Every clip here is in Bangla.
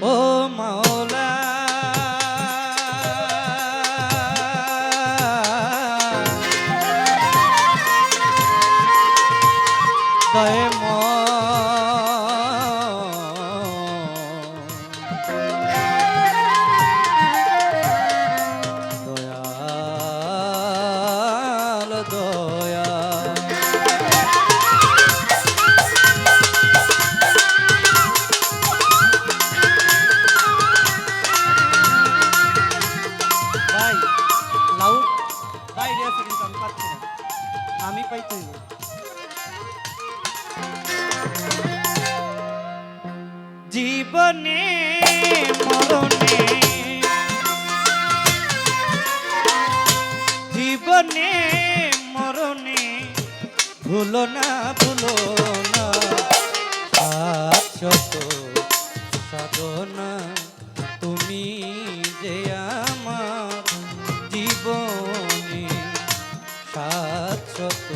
ও মাওলা দয়ে দয়াল দয়া ভাই লাউড বাইরে আছে কিন্তু আমি পাচ্ছি না, আমি পাইতে জীবনে মরণে জীবনে মরণে ভুলো না শাশ্বত সাধনা তুমি যে আমার জীবনে শাশ্বত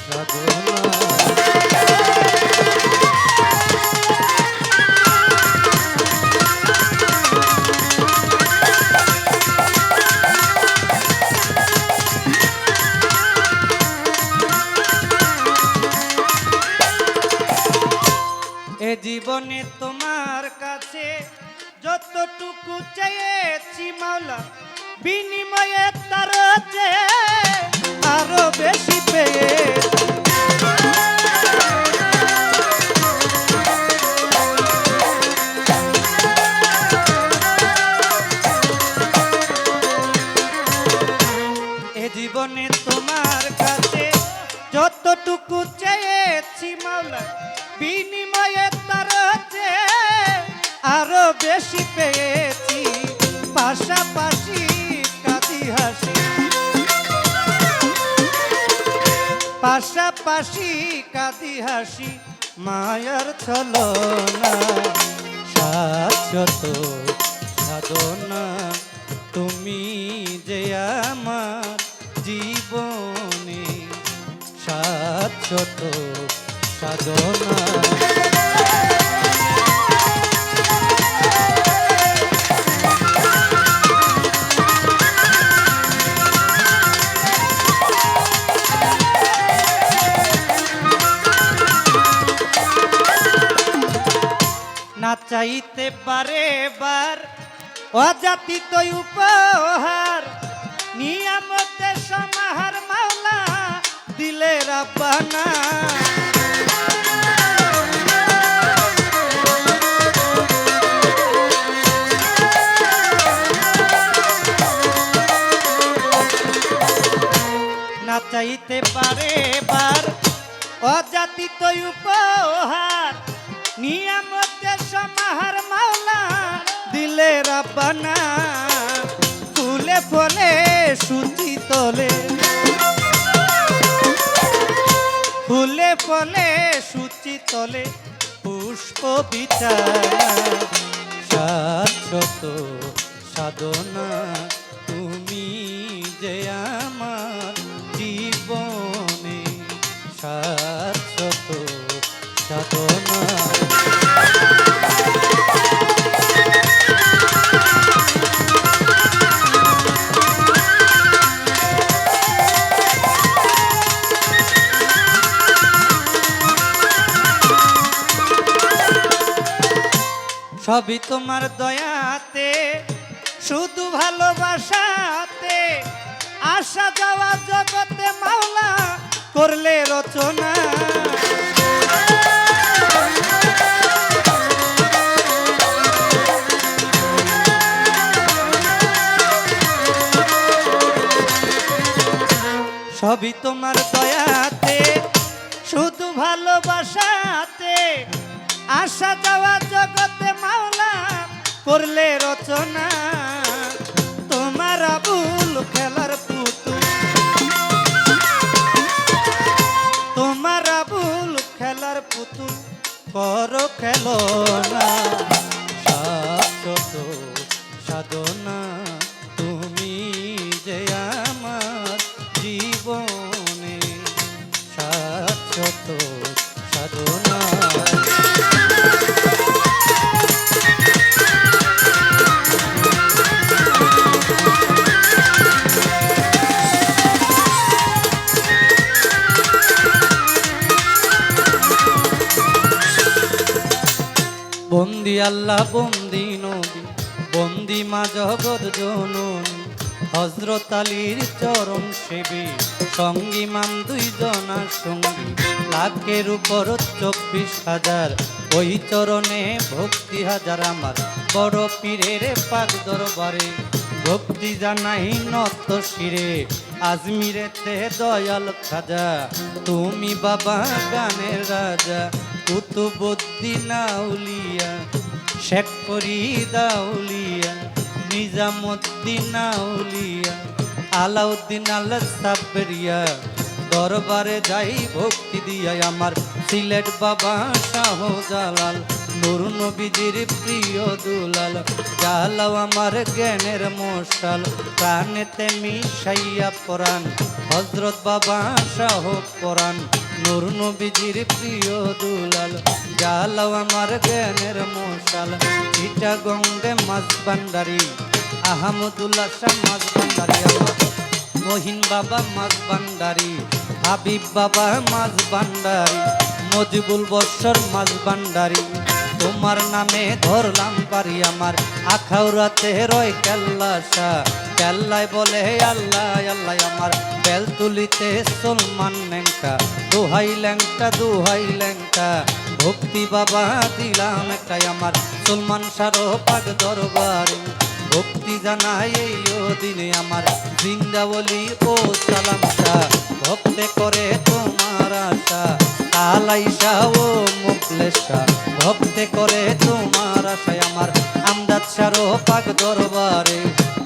সাধনা। এ জীবনে তোমার কাছে যতটুকু চেয়েছি মাওলা বিনিময়ে তার চেয়ে আরো বেশি পেয়ে এ জীবনে তোমার কাছে যতটুকু চেয়েছি মাওলা বিনিময়ে তার চেয়ে আরো বেশি পেয়েছি। পাশাপাশি কাঁদি হাসি পাশাপাশি কাঁদি হাসি মায়ার ছলনা শাশ্বত সাধনা তুমি যে আমার জীবনে শাশ্বত সাধনা। না চাইতে পারে বার অজাতিত উপহার নিয়ামতে সমাহার মাওলা দিলে রাব্বানা। না চাইতে পারে বার অজাতিত উপহার নিয়ামতে সমাহার মাওলা দিলে রাব্বানা। ফুলে ফলে সূচি তলে ফুলে ফলে সূচি তলে পুষ্প বিছানা শাশ্বত সাধনা তুমি যে আমার জীবনে শাশ্বত সাধনা। সবই তোমার দয়াতে শুধু ভালোবাসাতে আসা যাওয়া জগতে মাওলা করলে রচনা। সবই তোমার দয়াতে শুধু ভালোবাসাতে আসা যাওয়া জগতে মাওলা করলে রচনা। তোমার আবুল খেলার পুতুল তোমার আবুল খেলার পুতুল করো খেলনা শাশ্বত সাধনা তুমি যে আমার জীবনে শাশ্বত সাধনা। বন্দি আল্লাহ বন্দি নবী বন্দি মা জগৎ জননী হযরত আলীর চরণ সেবী সঙ্গী মান দুইজনা সঙ্গী লাখের উপর 24,000 ওই চরণে ভক্তি হাজার আমার বড় পীরের পাক দরবারে ভক্তি জানাই নত শিরে আজমিরেতে দয়াল খাজা তুমি বাবা গানের রাজা কুতুবুদ্দিন আউলিয়া শেখ ফরিদ আউলিয়া নিজামুদ্দিন আউলিয়া আলাউদ্দিন আল সাবরিয়া দরবারে যাই ভক্তি দিয়া আমার সিলেট বাবা শাহজালাল নূর নবীজির প্রিয় দুলাল জালাও আমার জ্ঞানের মশাল প্রাণেতে মিশাইয়া পরাণ হযরত বাবা শাহ পরাণ নূর নবীজির প্রিয় দুলাল জালাও আমার জ্ঞানের মশাল ইটা গঙ্গে মাছ ভান্ডারি আহমদুল্লাহ শাহ মাছ ভান্ডারি আমার মহিন বাবা মাছ ভান্ডারি হাবিব বাবা মাছ ভান্ডারি মজিবুল বৎসর মাছ ভান্ডারি তোমার নামে ধরলাম পারি আমার আখাউরাতে রয় কেল্লাশা কেল্লায় বলে আল্লাহ আল্লাহ আমার বেলতুলিতে সলমান ল্যাংটা দোহাই ল্যাংটা ভক্তি বাবা দিলাম একটাই আমার সলমান সারো পাক দরবারে ভক্তি জানাই এই দিনে আমার জিন্দাবলি ও সালাম শাহ ভক্তে করে তোমার আশা আলাইশা ও মুখলেশা ভক্তে করে তোমার আশায় আমার আমদাদ সারো পাক দরবারে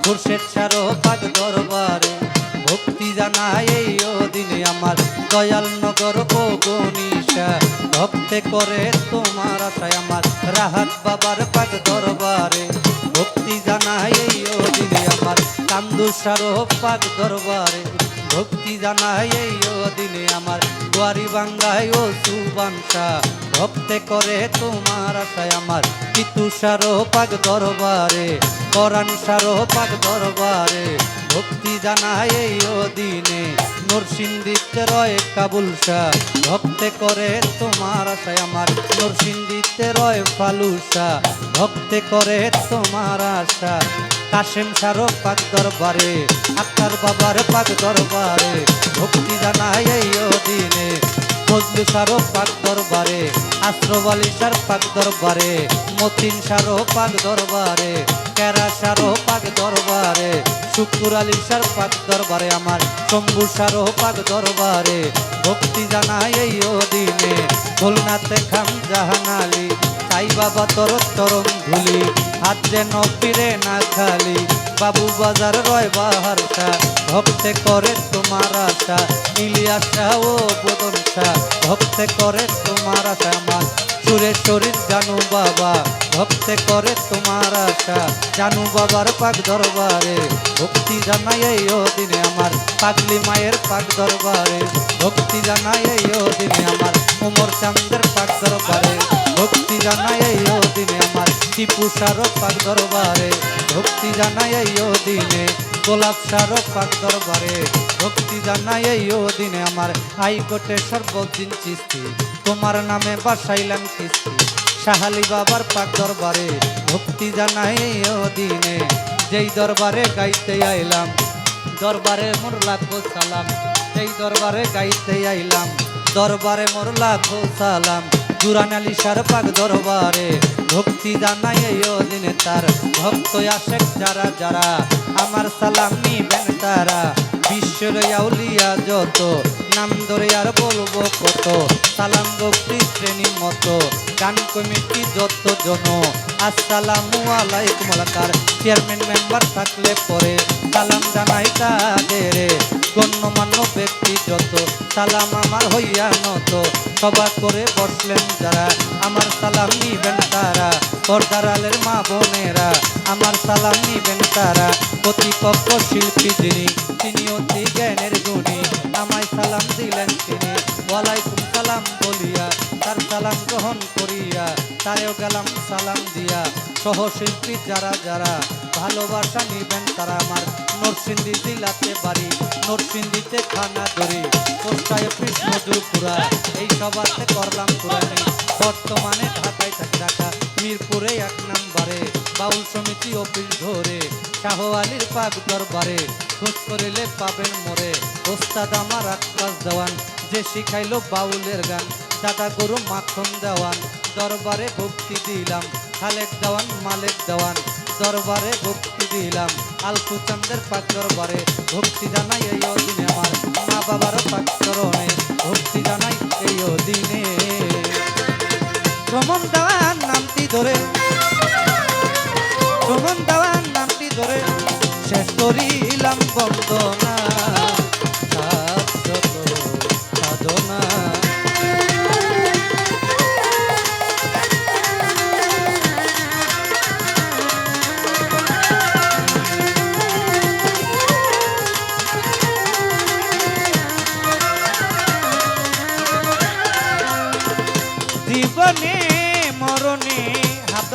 খুরশেদ সারো পাক দরবারে ভক্তি জানাই এই দিনে আমার দয়াল নগর ও গনিশা ভক্তে করে তোমার আশায় আমার রাহাত বাবার পাক দরবারে ভক্তি জানাই এই দিনে আমার কান্দু সারো পাক দরবারে ভক্তি জানাই এই দিনে আমার দুয়ারি বাঙ্গাই ও সুবানসা ভক্তে করে তোমার আশায় আমার কিতু সারো পাক দরবারে কোরআন সারো পাক দরবারে ভক্তি জানাই এই দিনে নরসিংদীতে রয় কাবুল শাহ ভক্তে করে তোমার আশায় আমার নরসিংদীতে রয় ফালুসা ভক্তে করে তোমার আশা কাশেম সারো পাক দরবারে আক্তার বাবার পাক দরবারে ভক্তি জানাই এই দিনে ফজলু সারো পাক দরবারে আশ্রফ আলী সার পাক দরবারে মতিন সারো পাক দরবারে কেরা সারো পাক দরবারে শুকুর আলী সার পাক দরবারে আমার শম্ভু সারো পাক দরবারে ভক্তি জানাই এই দিনে খুলনাতে খাম জাহান আলী সাই বাবা তরম ধুলি হাত যেন ফিরে না খালি বাবু বাজার রয় বাহার শাহ ভক্তে করে তোমার আশা ইলিয়াস শাহ ও বদন শাহ ভক্তে করে তোমার আশা আমার সুরেশ্বরীর জানু বাবা ভক্তে করে তোমার আশা জানু বাবার পাক দরবারে ভক্তি জানাই এই দিনে আমার পাগলি মায়ের পাক দরবারে ভক্তি জানাই এই দিনে আমার উমর চান্দের পাক দরবারে ভক্তি জানাই এই দিনে আমার টিপু সারো পাক দরবারে ভক্তি জানাই এই দিনে গোলাপ সারো পাক দরবারে ভক্তি জানাই এই দিনে আমার হাইকোর্টে সর্বদিন চিস্তি তোমার নামে বাসাইলাম কিস্তি শাহালি বাবার পাক দরবারে ভক্তি জানাই এই দিনে যেই দরবারে গাইতে আইলাম দরবারে মোর লাখো সালাম যেই দরবারে গাইতে আইলাম দরবারে মোর লাখো সালাম দুরান আলী সার পাক দরবারে ভক্তি জানাই এই দিনে তার ভক্ত আশেক যারা যারা আমার সালাম নিবেন তারা বিশ্বের আউলিয়া যত নাম ধরে আর বলবো কত সালাম ভক্তি শ্রেণী মতো গান কমিটি যত জন আসসালামু আলাইকুম আলাকার চেয়ারম্যান মেম্বার থাকলে পরে সালাম জানাই তাদের গণ্যমান্য ব্যক্তি যত সালাম আমার হইয়া নত সভা করে বসলেন যারা আমার সালাম নিবেন তারা পর্দারালের মা বোনেরা আমার সালাম নিবেন তারা প্রতিপক্ষ শিল্পী তিনি অতি জ্ঞানের গুণী আমায় সালাম দিলেন তিনি ওয়ালাইকুম সালাম বলিয়া তার সালাম গ্রহণ করিয়া তারেও গেলাম সালাম দিয়া সহশিল্পী যারা যারা ভালোবাসা নিবেন তারা আমার নরসিংদী জেলাতে বাড়ি নরসিংদীতে খানা ধরি পোস্টায় অফিস মজুরপুরা এই সবাতে করলাম পুরানি বর্তমানে ঢাকায় থাকি ঢাকা মিরপুরে 1 নম্বরে বাউল সমিতি অফিস ধরে শাহ আলীর পাক দরবারে খোঁজ করিলে পাবেন মোরে ওস্তাদ আমার আক্কাস দেওয়ান যে শিখাইলো বাউলের গান দাদা গুরু মাখন দেওয়ান দরবারে ভক্তি দিলাম খালেক দেওয়ান মালেক দেওয়ান দরবারে ভক্তি দিলাম আলফু চন্দের পাক দরবারে ভক্তি জানাই এই দিনে আমার মা বাবার পাক চরণে ভক্তি জানাই এই দিনে রমন দেওয়ান নামটি ধরে রমন দেওয়ান নামটি ধরে শেষ করিলাম বন্দনা শাশ্বত সাধনা জীবনে মরণে হাত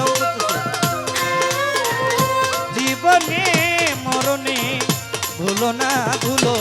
জীবনে মরণে ভুলো না ভুলো